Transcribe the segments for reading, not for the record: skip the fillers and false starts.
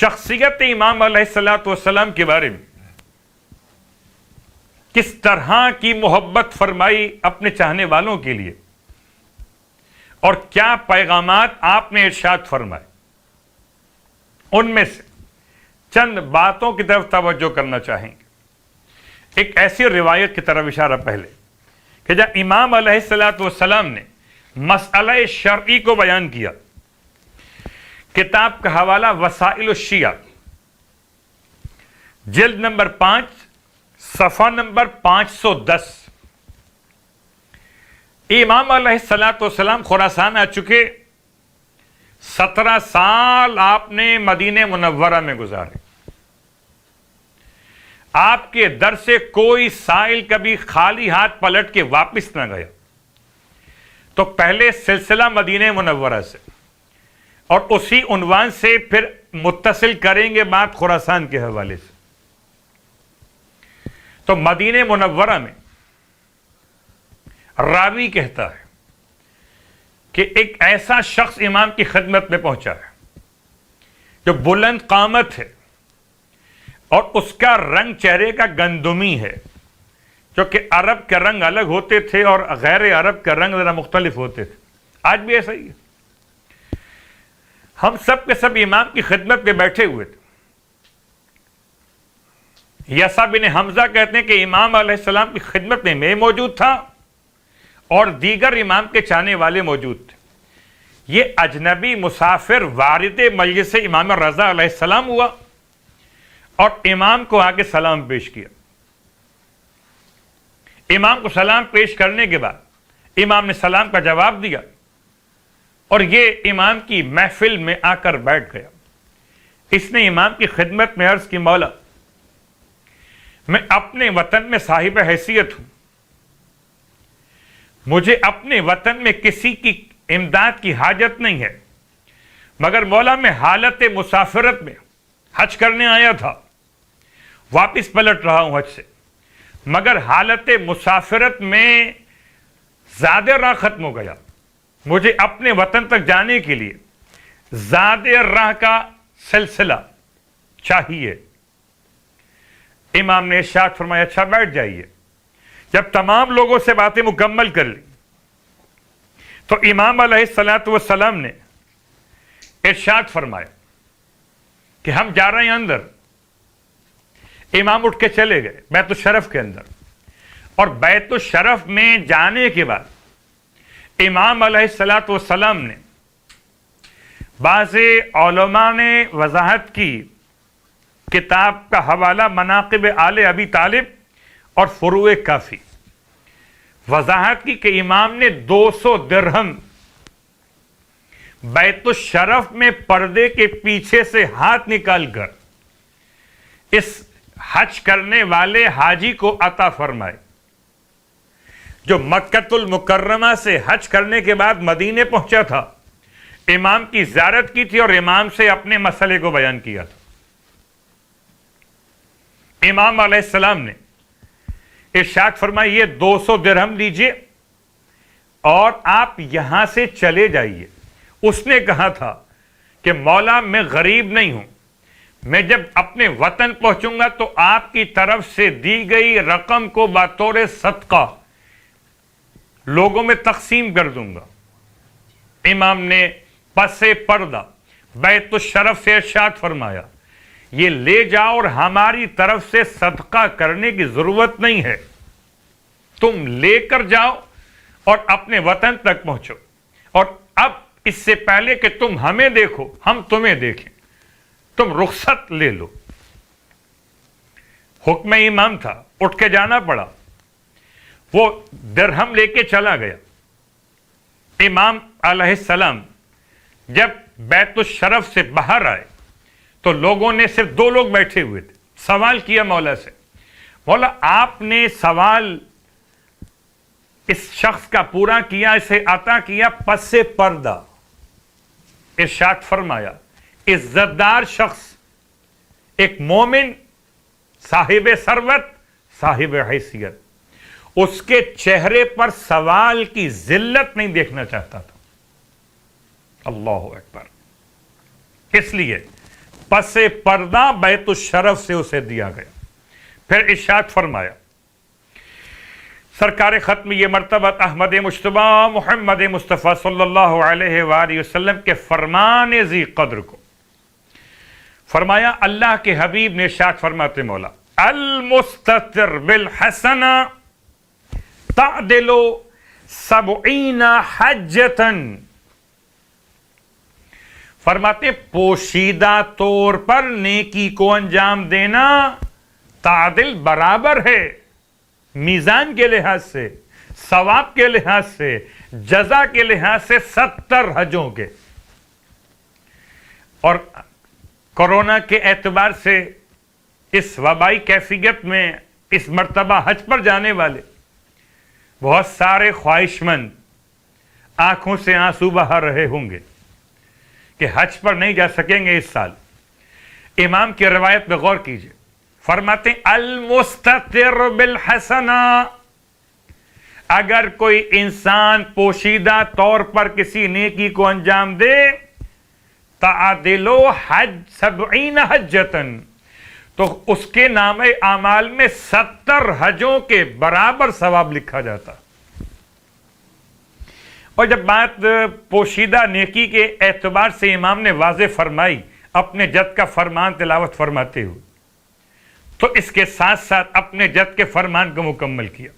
شخصیت امام علیہ الصلوۃ والسلام کے بارے میں کس طرح کی محبت فرمائی اپنے چاہنے والوں کے لیے، اور کیا پیغامات آپ نے ارشاد فرمائے، ان میں سے چند باتوں کی طرف توجہ کرنا چاہیں گے۔ ایک ایسی روایت کی طرف اشارہ پہلے کہ جب امام علیہ الصلوۃ والسلام نے مسئلہ شرعی کو بیان کیا، کتاب کا حوالہ وسائل الشیعہ، جلد نمبر 5، صفحہ نمبر 510۔ امام علیہ الصلوۃ والسلام خراسان آ چکے، 17 سال آپ نے مدینہ منورہ میں گزارے۔ آپ کے در سے کوئی سائل کبھی خالی ہاتھ پلٹ کے واپس نہ گیا۔ تو پہلے سلسلہ مدینہ منورہ سے، اور اسی عنوان سے پھر متصل کریں گے بات خراسان کے حوالے سے۔ تو مدینہ منورہ میں راوی کہتا ہے کہ ایک ایسا شخص امام کی خدمت میں پہنچا ہے جو بلند قامت ہے، اور اس کا رنگ چہرے کا گندمی ہے، جو کہ عرب کے رنگ الگ ہوتے تھے اور غیر عرب کے رنگ ذرا مختلف ہوتے تھے۔ آج بھی ایسا ہی ہے۔ ہم سب کے سب امام کی خدمت میں بیٹھے ہوئے تھے۔ یسع بن حمزہ کہتے ہیں کہ امام علیہ السلام کی خدمت میں موجود تھا اور دیگر امام کے چاہنے والے موجود تھے۔ یہ اجنبی مسافر وارد مجلس امام رضا علیہ السلام ہوا اور امام کو آگے سلام پیش کیا۔ امام کو سلام پیش کرنے کے بعد امام نے سلام کا جواب دیا، اور یہ امام کی محفل میں آ کر بیٹھ گیا۔ اس نے امام کی خدمت میں عرض کی، مولا میں اپنے وطن میں صاحب حیثیت ہوں، مجھے اپنے وطن میں کسی کی امداد کی حاجت نہیں ہے، مگر مولا میں حالت مسافرت میں حج کرنے آیا تھا، واپس پلٹ رہا ہوں حج سے، مگر حالت مسافرت میں زیادہ راہ ختم ہو گیا، مجھے اپنے وطن تک جانے کے لیے زیادہ راہ کا سلسلہ چاہیے۔ امام نے ارشاد فرمایا، اچھا بیٹھ جائیے۔ جب تمام لوگوں سے باتیں مکمل کر لی تو امام علیہ الصلوۃ والسلام نے ارشاد فرمایا کہ ہم جا رہے ہیں اندر۔ امام اٹھ کے چلے گئے بیت الشرف کے اندر، اور بیت الشرف میں جانے کے بعد امام علیہ الصلوۃ والسلام نے، بعض علماء نے وضاحت کی، کتاب کا حوالہ مناقب آل ابی طالب اور فروع کافی، وضاحت کی کہ امام نے 200 درہم بیت الشرف میں پردے کے پیچھے سے ہاتھ نکال کر اس حج کرنے والے حاجی کو عطا فرمائے، جو مکۃ المکرمہ سے حج کرنے کے بعد مدینے پہنچا تھا، امام کی زیارت کی تھی اور امام سے اپنے مسئلے کو بیان کیا تھا۔ امام علیہ السلام نے ارشاد فرمایا، یہ 200 درہم لیجئے اور آپ یہاں سے چلے جائیے۔ اس نے کہا تھا کہ مولا میں غریب نہیں ہوں، میں جب اپنے وطن پہنچوں گا تو آپ کی طرف سے دی گئی رقم کو بطور صدقہ لوگوں میں تقسیم کر دوں گا۔ امام نے پس پردہ بیت الشرف سے ارشاد فرمایا، یہ لے جاؤ اور ہماری طرف سے صدقہ کرنے کی ضرورت نہیں ہے، تم لے کر جاؤ اور اپنے وطن تک پہنچو، اور اب اس سے پہلے کہ تم ہمیں دیکھو ہم تمہیں دیکھیں، تم رخصت لے لو۔ حکم امام تھا، اٹھ کے جانا پڑا۔ وہ درہم لے کے چلا گیا۔ امام علیہ السلام جب بیت الشرف سے باہر آئے تو لوگوں نے، صرف 2 لوگ بیٹھے ہوئے تھے، سوال کیا مولا سے، مولا آپ نے سوال اس شخص کا پورا کیا، اسے عطا کیا پس پردہ۔ ارشاد فرمایا، عزت دار شخص، ایک مومن، صاحب ثروت، صاحب حیثیت، اس کے چہرے پر سوال کی ذلت نہیں دیکھنا چاہتا تھا۔ اللہ اکبر۔ اس لیے پس پردہ بیت الشرف سے اسے دیا گیا. پھر ارشاد فرمایا سرکار ختم یہ مرتبہ احمد مجتبی محمد مصطفیٰ صلی اللہ علیہ وآلہ وسلم کے فرمان ذی قدر کو فرمایا. اللہ کے حبیب نے ارشاد فرماتے مولا المستتر بالحسنہ تعدل 70 حجتاً. فرماتے پوشیدہ طور پر نیکی کو انجام دینا تعدل برابر ہے میزان کے لحاظ سے، ثواب کے لحاظ سے، جزا کے لحاظ سے 70 حجوں کے. اور کورونا کے اعتبار سے اس وبائی کیفیت میں اس مرتبہ حج پر جانے والے بہت سارے خواہش مند آنکھوں سے آنسو بہا رہے ہوں گے کہ حج پر نہیں جا سکیں گے اس سال. امام کی روایت پہ غور کیجئے، فرماتے ہیں المستتر بالحسنہ، اگر کوئی انسان پوشیدہ طور پر کسی نیکی کو انجام دے تعدل 70 حجتاً، تو اس کے نام اعمال میں 70 حجوں کے برابر ثواب لکھا جاتا. اور جب بات پوشیدہ نیکی کے اعتبار سے امام نے واضح فرمائی اپنے جد کا فرمان تلاوت فرماتے ہوئے، تو اس کے ساتھ ساتھ اپنے جد کے فرمان کو مکمل کیا.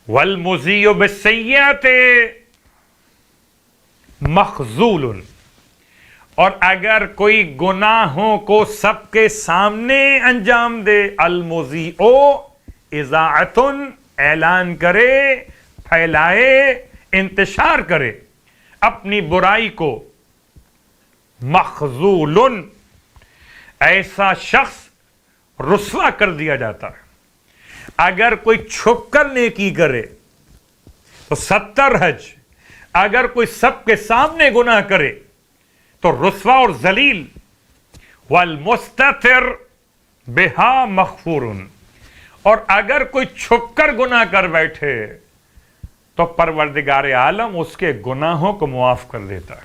وَالْمُزِيُّ بِالسَّيِّئَةِ مَخْذُولٌ، اور اگر کوئی گناہوں کو سب کے سامنے انجام دے، المذیع اذاعتن، اعلان کرے، پھیلائے، انتشار کرے اپنی برائی کو، مخذول، ایسا شخص رسوا کر دیا جاتا ہے. اگر کوئی چھپ کر نیکی کرے تو 70 حج، اگر کوئی سب کے سامنے گناہ کرے تو رسوا اور ذلیل. والمستتر بہا مغفور، اور اگر کوئی چھپ کر گناہ کر بیٹھے تو پروردگار عالم اس کے گناہوں کو معاف کر دیتا ہے.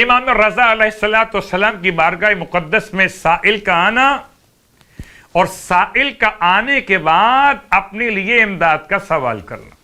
امام رضا علیہ السلام کی بارگاہ مقدس میں سائل کا آنا اور سائل کا آنے کے بعد اپنے لیے امداد کا سوال کرنا.